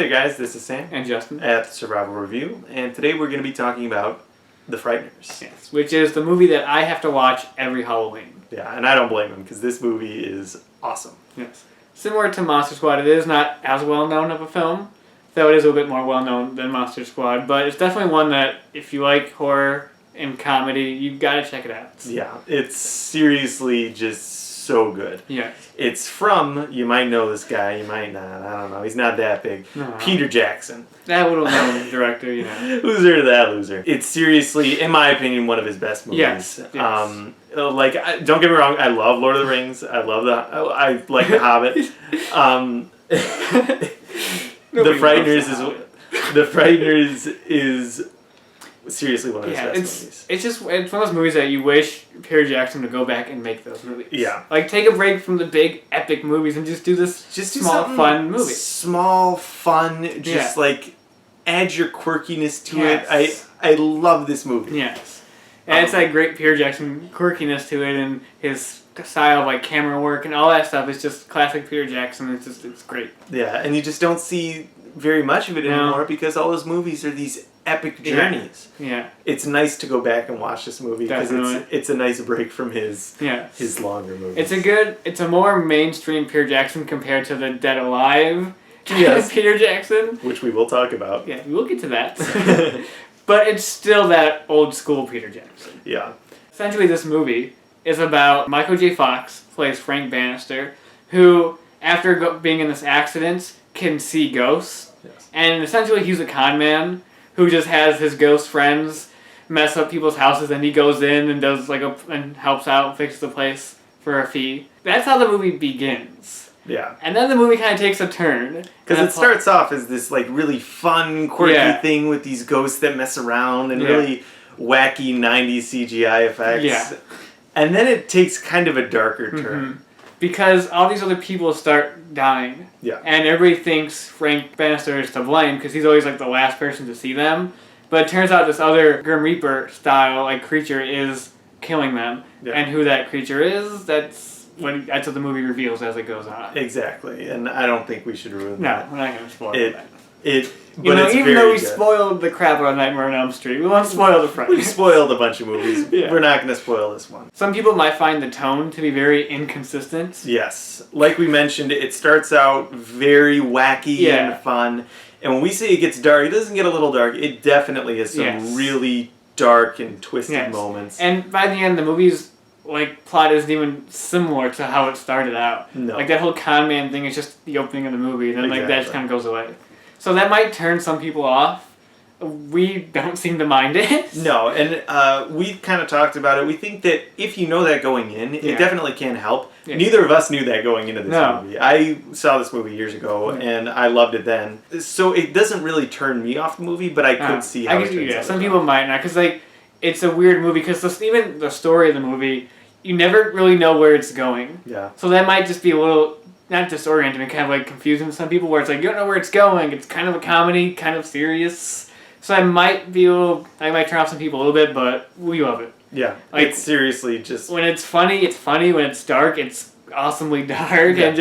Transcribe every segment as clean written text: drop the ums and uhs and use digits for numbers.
there guys, this is Sam and Justin at Survival Review, and today we're going to be talking about The Frighteners. Yes, which is the movie that I have to watch every Halloween. Yeah, and I don't blame him because this movie is awesome. Yes. Similar to Monster Squad, it is not as well known of a film, though it is a little bit more well known than Monster Squad, but it's definitely one that if you like horror and comedy, you've got to check it out. Yeah, it's seriously just so good. Yeah. It's from, you might know this guy, you might not, I don't know, he's not that big. No. Peter Jackson. That little known director, you know. Loser to that loser. It's seriously, in my opinion, one of his best movies. Yes. Like, don't get me wrong, I love Lord of the Rings. I like The Hobbit. The Frighteners is seriously one of his best movies. It's one of those movies that you wish Peter Jackson would go back and make those movies. Yeah. Like, take a break from the big epic movies and just do this small fun movie. Small fun, just like add your quirkiness to it. I love this movie. Yes. And it's that great Peter Jackson quirkiness to it, and his style of like camera work and all that stuff is just classic Peter Jackson. It's great. Yeah, and you just don't see very much of it anymore because all those movies are these epic journeys. Yeah. It's nice to go back and watch this movie because it's a nice break from his longer movies. It's a more mainstream Peter Jackson compared to the Dead Alive Peter Jackson, which we will talk about. Yeah, we'll get to that. But it's still that old school Peter Jackson. Yeah. Essentially, this movie is about Michael J. Fox plays Frank Bannister, who, after being in this accident, can see ghosts. Yes. And essentially, he's a con man who just has his ghost friends mess up people's houses, and he goes in and does and helps out, fixes the place for a fee. That's how the movie begins. Yeah. And then the movie kind of takes a turn. Because it starts off as this like really fun, quirky thing with these ghosts that mess around and really wacky 90s CGI effects. Yeah. And then it takes kind of a darker turn. Because all these other people start dying. Yeah. And everybody thinks Frank Bannister is to blame because he's always like the last person to see them. But it turns out this other Grim Reaper style like creature is killing them. Yeah. And who that creature is, that's what the movie reveals as it goes on. Exactly. And I don't think we should ruin that. No, we're not going to spoil that. Even though we spoiled the crap out of Nightmare on Elm Street, we won't spoil the Frighteners. We've spoiled a bunch of movies. We're not going to spoil this one. Some people might find the tone to be very inconsistent. Yes. Like we mentioned, it starts out very wacky and fun. And when we say it gets dark, it doesn't get a little dark. It definitely has some really dark and twisted moments. And by the end, the movie's plot isn't even similar to how it started out. No. Like, that whole con man thing is just the opening of the movie, and then that just kind of goes away. So that might turn some people off. We don't seem to mind it. No, and we kind of talked about it. We think that if you know that going in, it definitely can help. Yeah. Neither of us knew that going into this movie. I saw this movie years ago, and I loved it then. So it doesn't really turn me off the movie, but I could see how it turns out. Some people might not, because it's a weird movie, because even the story of the movie, you never really know where it's going. Yeah. So that might just be a little, not disorienting, but kind of confusing to some people, where it's you don't know where it's going. It's kind of a comedy, kind of serious. So I might turn off some people a little bit, but we love it. Yeah. It's seriously just... When it's funny, it's funny. When it's dark, it's awesomely dark. And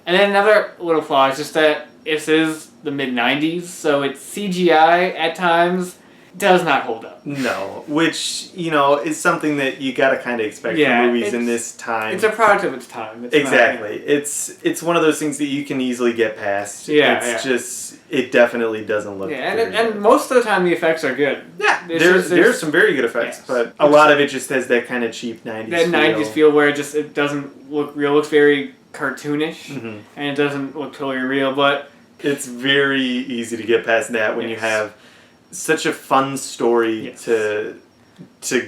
then another little flaw is just that this is the mid-90s, so it's CGI at times. Does not hold up. No, which, is something that you gotta kind of expect from movies in this time. It's a product of its time. Exactly. It's one of those things that you can easily get past. Just, it definitely doesn't look good. And most of the time the effects are good. Yeah, there's some very good effects, but a lot of it just has that kind of cheap 90s feel. That 90s feel where it doesn't look real. It looks very cartoonish, and it doesn't look totally real, but... It's very easy to get past that when you have such a fun story to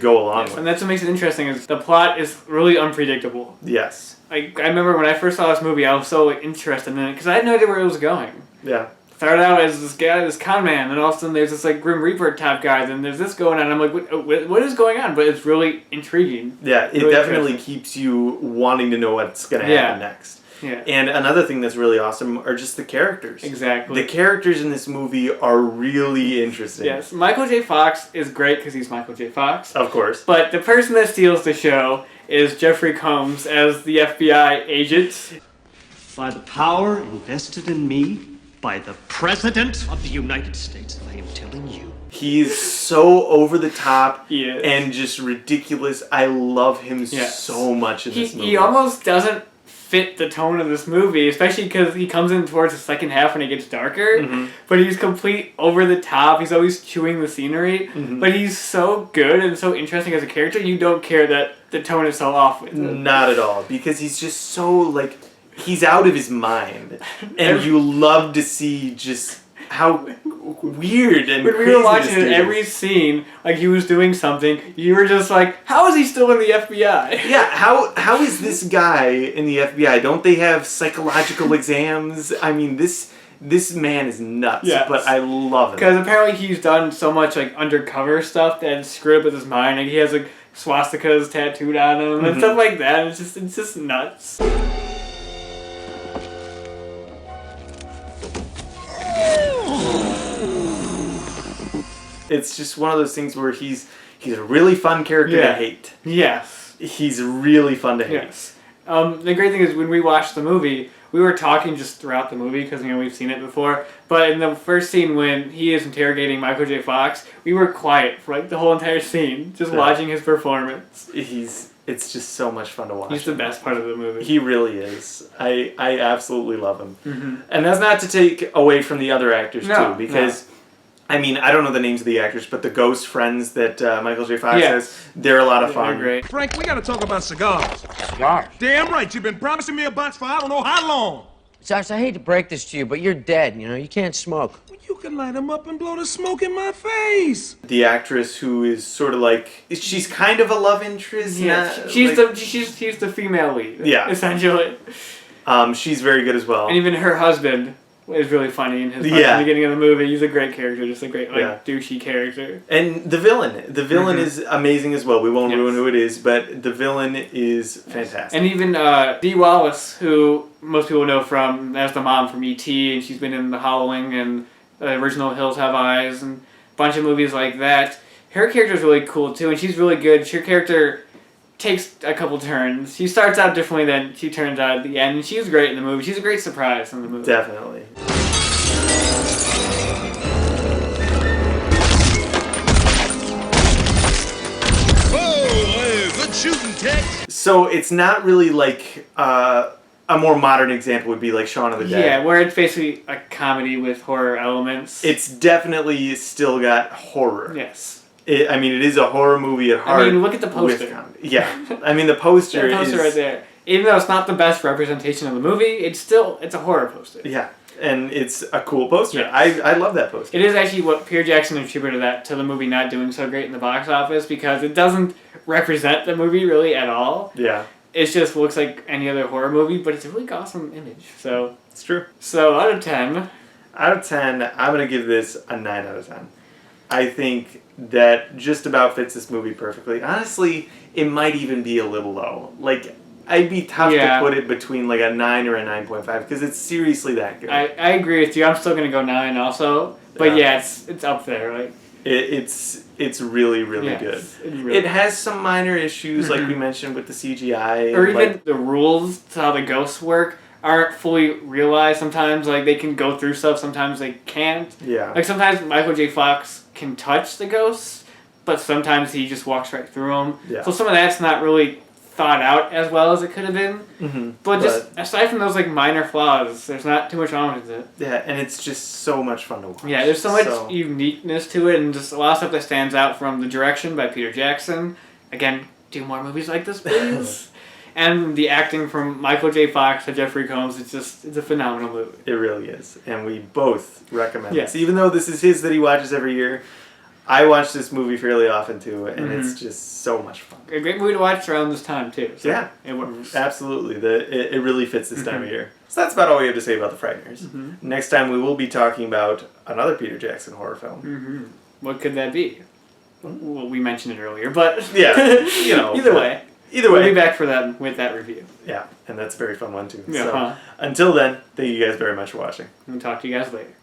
go along with. And that's what makes it interesting, is the plot is really unpredictable. Yes. I remember when I first saw this movie, I was so interested in it, because I had no idea where it was going. Yeah. Started out as this guy, this con man, and all of a sudden there's this Grim Reaper type guy, and there's this going on, and I'm like, what is going on? But it's really intriguing. Yeah, it definitely keeps you wanting to know what's going to happen next. Yeah. And another thing that's really awesome are just the characters. Exactly. The characters in this movie are really interesting. Yes. Michael J. Fox is great because he's Michael J. Fox. Of course. But the person that steals the show is Jeffrey Combs as the FBI agent. By the power invested in me, By the President of the United States, I am telling you. He's so over the top Yes. and just ridiculous. I love him so much in this movie. He almost doesn't fit the tone of this movie, especially because he comes in towards the second half when it gets darker, but he's complete over the top. He's always chewing the scenery, but he's so good and so interesting as a character, you don't care that the tone is so off with him. Not at all, because he's just so, like, he's out of his mind, and you love to see just how weird and when we were watching it, every scene, like he was doing something, you were just like, how is he still in the FBI? Yeah, how is this guy in the FBI? Don't they have psychological exams? I mean, this man is nuts, but I love him. Because apparently he's done so much like undercover stuff that it's screwed up with his mind. Like he has like swastikas tattooed on him and stuff like that. It's just nuts. It's just one of those things where he's a really fun character to hate. Yes. He's really fun to hate. Yes. The great thing is when we watched the movie, we were talking just throughout the movie because we've seen it before. But in the first scene when he is interrogating Michael J. Fox, we were quiet for like the whole entire scene, just watching his performance. It's just so much fun to watch. He's the best part of the movie. He really is. I absolutely love him. And that's not to take away from the other actors too, because. I mean, I don't know the names of the actors, but the ghost friends that Michael J. Fox has, they're a lot of fun. Great. Frank, we gotta talk about cigars. Cigars? Damn right, you've been promising me a box for I don't know how long. Josh, I hate to break this to you, but you're dead, you know? You can't smoke. Well, you can light them up and blow the smoke in my face. The actress who is sort of like, she's kind of a love interest. Yeah, she's the female lead. Yeah. Essentially. She's very good as well. And even her husband is really funny in his in the beginning of the movie. He's a great character, just a great douchey character. And the villain is amazing as well. We won't ruin who it is, but the villain is fantastic. And even Dee Wallace, who most people know from as the mom from E.T., and she's been in The Howling and the original Hills Have Eyes and a bunch of movies like that. Her character is really cool too, and she's really good. Her character takes a couple turns. She starts out differently than she turns out at the end, and she's great in the movie. She's a great surprise in the movie. Definitely. Good shooting, Tex. So it's not really like a more modern example would be like Shaun of the Dead. Yeah, where it's basically a comedy with horror elements. It's definitely still got horror. Yes. I mean, it is a horror movie at heart. I mean, look at the poster. Yeah. I mean, the poster is... right there. Even though it's not the best representation of the movie, it's a horror poster. Yeah. And it's a cool poster. Yes. I love that poster. It is actually what Peter Jackson attributed to the movie not doing so great in the box office, because it doesn't represent the movie really at all. Yeah. It just looks like any other horror movie, but it's a really awesome image. So it's true. So out of 10... Out of 10, I'm going to give this a 9 out of 10. I think that just about fits this movie perfectly. Honestly, it might even be a little low. Like, I'd be tough to put it between like a 9 or a 9.5 because it's seriously that good. I agree with you. I'm still going to go 9 also. But it's up there. Like It's really, really good. It has some minor issues, like we mentioned, with the CGI. Or even the rules to how the ghosts work aren't fully realized. Sometimes like they can go through stuff, sometimes they can't. Yeah. Like sometimes Michael J. Fox can touch the ghosts, but sometimes he just walks right through them. Yeah. So some of that's not really thought out as well as it could have been. But just aside from those like minor flaws, there's not too much wrong with it. Yeah, and it's just so much fun to watch. Yeah, there's so much uniqueness to it, and just a lot of stuff that stands out from the direction by Peter Jackson. Again, do more movies like this, please. And the acting from Michael J. Fox to Jeffrey Combs, it's a phenomenal movie. It really is. And we both recommend this. Even though this is his that he watches every year, I watch this movie fairly often too, and it's just so much fun. A great movie to watch around this time too. So yeah. It works. Absolutely. It really fits this time of year. So that's about all we have to say about The Frighteners. Next time we will be talking about another Peter Jackson horror film. What could that be? Well, we mentioned it earlier, but yeah, either way. We'll be back for that with that review. Yeah, and that's a very fun one too. Yeah. So, until then, thank you guys very much for watching. We'll talk to you guys later.